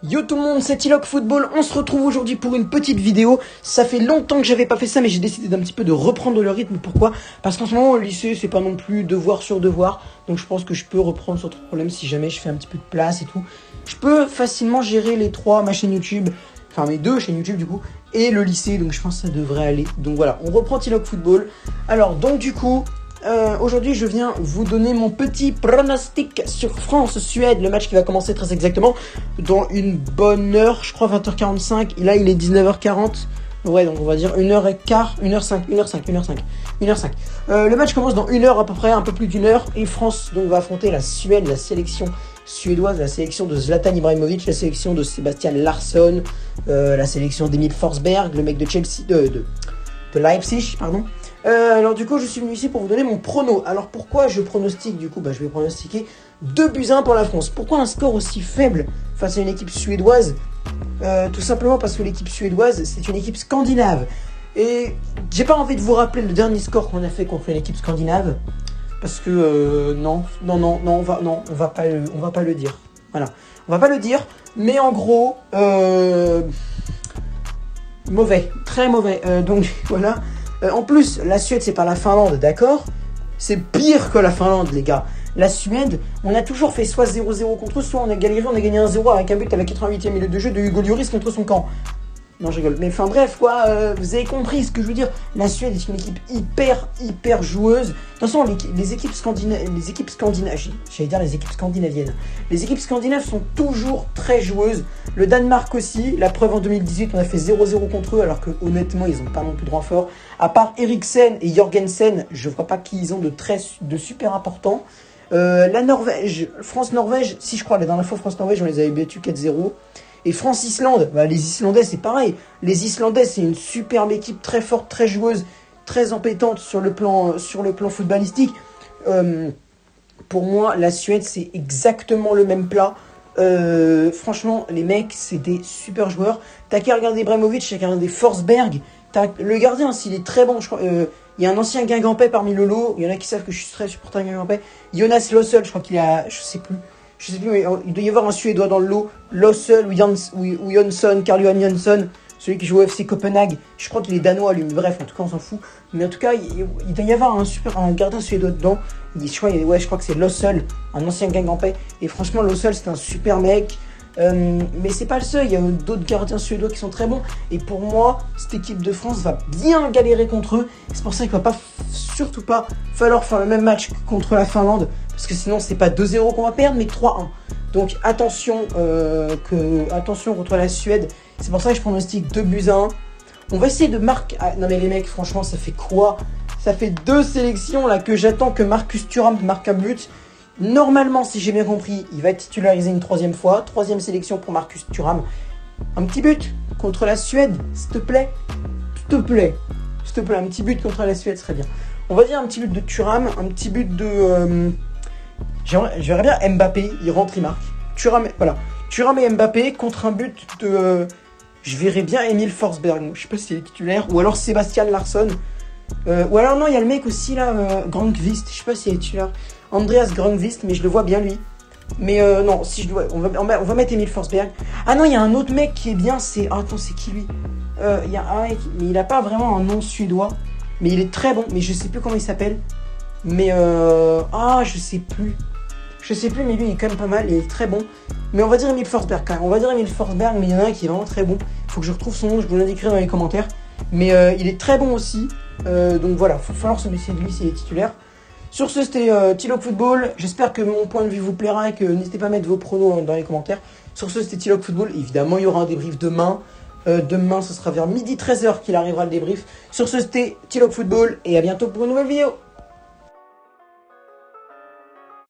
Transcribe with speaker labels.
Speaker 1: Yo tout le monde, c'est Tiloc Football, on se retrouve aujourd'hui pour une petite vidéo. Ça fait longtemps que j'avais pas fait ça, mais j'ai décidé d'un petit peu de reprendre le rythme. Pourquoi? Parce qu'en ce moment au lycée c'est pas non plus devoir sur devoir, donc je pense que je peux reprendre sans trop de problème si jamais je fais un petit peu de place et tout. Je peux facilement gérer les trois, ma chaîne YouTube, enfin mes deux chaînes YouTube du coup, et le lycée, donc je pense que ça devrait aller. Donc voilà, on reprend Tiloc Football. Alors donc du coup, aujourd'hui je viens vous donner mon petit pronostic sur France-Suède, le match qui va commencer très exactement dans une bonne heure, je crois 20h45, et là il est 19h40, ouais donc on va dire 1h15, 1h05. Le match commence dans 1 heure à peu près, un peu plus d'une heure, et France donc va affronter la Suède, la sélection suédoise, la sélection de Zlatan Ibrahimovic, la sélection de Sebastian Larsson, la sélection d'Emil Forsberg, le mec de Chelsea, de Leipzig, pardon. Alors du coup je suis venu ici pour vous donner mon prono. Alors pourquoi je pronostique du coup, je vais pronostiquer 2-1 pour la France. Pourquoi un score aussi faible face à une équipe suédoise? Tout simplement parce que l'équipe suédoise c'est une équipe scandinave. Et j'ai pas envie de vous rappeler le dernier score qu'on a fait contre une équipe scandinave. Parce que on va pas le dire. Voilà, on va pas le dire. Mais en gros, mauvais, très mauvais. Donc voilà. En plus, la Suède, c'est pas la Finlande, d'accord? C'est pire que la Finlande, les gars. La Suède, on a toujours fait soit 0-0 contre eux, soit on a gagné 1-0 avec un but à la 88e minute de jeu de Hugo Lloris contre son camp. Non, je rigole. Mais enfin bref, quoi, vous avez compris ce que je veux dire. La Suède est une équipe hyper joueuse. De toute façon, les équipes scandinaviennes, j'allais dire les équipes scandinaviennes. Les équipes scandinaves sont toujours très joueuses. Le Danemark aussi. La preuve en 2018, on a fait 0-0 contre eux, alors que honnêtement, ils n'ont pas non plus de renfort. À part Eriksen et Jorgensen, je vois pas qui ils ont de super important. La Norvège, France-Norvège, si je crois, la dernière fois France-Norvège, on les avait battus 4-0. Et France-Islande, les Islandais c'est pareil. Les Islandais c'est une superbe équipe, très forte, très joueuse, très embêtante sur le plan footballistique. Pour moi, la Suède c'est exactement le même plat. Franchement, les mecs c'est des super joueurs. T'as qu'à regarder Ibrahimovic, t'as qu'à regarder Forsberg. Le gardien s'il est très bon, je crois. Il y a un ancien Guingampais parmi le lot. Il y en a qui savent que je suis très supporter Guingampais. Jonas Lossel, je crois qu'il a, je sais plus, mais il doit y avoir un Suédois dans le lot. Lossel ou Jonsson, Carl-Johan Jonsson, celui qui joue au FC Copenhague. Je crois qu'il est danois lui, mais bref, en tout cas on s'en fout. Mais en tout cas, il doit y avoir un gardien suédois dedans. Je crois que c'est Lossel, un ancien Guingampais. Et franchement, Lossel c'est un super mec. Mais c'est pas le seul, il y a d'autres gardiens suédois qui sont très bons. Et pour moi, cette équipe de France va bien galérer contre eux. C'est pour ça qu'il va surtout pas falloir faire le même match que contre la Finlande. Parce que sinon, c'est pas 2-0 qu'on va perdre, mais 3-1. Donc attention, attention contre la Suède. C'est pour ça que je pronostique 2-1. On va essayer de marquer. Ah, non mais les mecs, franchement, ça fait quoi? Ça fait 2 sélections là que j'attends que Marcus Thuram marque un but. Normalement, si j'ai bien compris, il va être titularisé une 3e fois. 3e sélection pour Marcus Thuram. Un petit but contre la Suède, s'il te plaît. S'il te plaît, un petit but contre la Suède serait bien. On va dire un petit but de Thuram, un petit but de... J'aimerais bien Mbappé, il rentre, il marque. Thuram et Mbappé contre un but de... je verrais bien Emil Forsberg, je sais pas s'il est titulaire. Ou alors Sebastian Larsson. Ou alors non, il y a le mec aussi là, Grönqvist, je sais pas s'il est titulaire. Andreas Grönqvist, mais je le vois bien lui. Mais non, si je dois, on va mettre Emil Forsberg. Ah non, il y a un autre mec qui est bien, c'est... Ah, attends, c'est qui lui? Il y a un mec, mais il a pas vraiment un nom suédois. Mais il est très bon, mais je sais plus comment il s'appelle. Mais je sais plus. Mais lui il est quand même pas mal, il est très bon. Mais on va dire Emil Forsberg quand même. On va dire Emil Forsberg, mais il y en a un qui est vraiment très bon. Il faut que je retrouve son nom, je vous l'indiquerai dans les commentaires. Mais il est très bon aussi. Donc voilà, il va falloir se méfier de lui s'il est titulaire. Sur ce, c'était Tiloc Football. J'espère que mon point de vue vous plaira et que n'hésitez pas à mettre vos pronos dans les commentaires. Sur ce, c'était Tiloc Football. Évidemment, il y aura un débrief demain. Demain, ce sera vers midi 13h qu'il arrivera le débrief. Sur ce, c'était Tiloc Football et à bientôt pour une nouvelle vidéo.